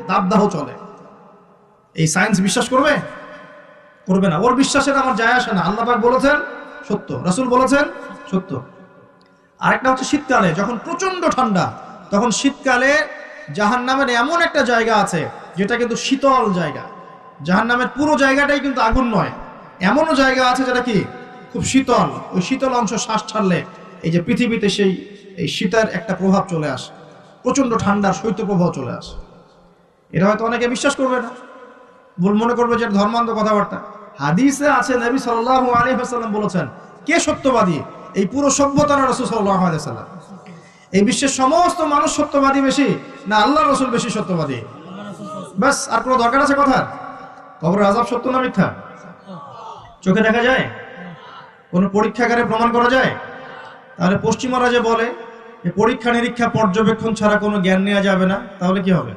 দাবদাহ চলে। এই সায়েন্স বিশ্বাস করবে? করবে না। ওর বিশ্বাসের আমার যায় আসে না। আল্লাহ পাক বলেছেন সত্য, রাসূল বলেছেন সত্য। আরেকটা হচ্ছে শীতকালে যখন প্রচন্ড ঠান্ডা, তখন শীতকালে জাহান্নামের এমন একটা জায়গা আছে যেটা কিন্তু শীতল জায়গা। জাহান্নামের পুরো জায়গাটাই কিন্তু আগুন নয়, এমনও জায়গা আছে যেটা কি খুব শীতল। ওই শীতল অংশ শ্বাস ছাড়লে এই যে পৃথিবীতে এই শীতের একটা প্রভাব চলে আসে, প্রচন্ড ঠান্ডার শৈত্যপ্রবাহ চলে আসে। এটা হয়তো অনেকে বিশ্বাস করবে না, ভুল মনে করবে যে ধর্মান্ধ কথাবার্তা। হাদিসে আছে নবী সাল্লাল্লাহু আলাইহি ওয়াসাল্লাম বলেছেন, কে সত্যবাদী? এই পুরো সভ্যতার রাসূল সাল্লাল্লাহু আলাইহি ওয়াসাল্লাম। এই বিশ্বের সমস্ত মানুষ সত্যবাদী বেশি না আল্লাহ রাসূল বেশি সত্যবাদী? বাস, আর কোনো দরকার আছে কথা? কবরের আযাব সত্য না মিথ্যা? চোখে দেখা যায়? কোন পরীক্ষাগারে প্রমাণ করা যায়? তাহলে পশ্চিমারা যে বলে পরীক্ষা নিরীক্ষা পর্যবেক্ষণ ছাড়া কোনো জ্ঞান নেওয়া যাবে না, তাহলে কি হবে?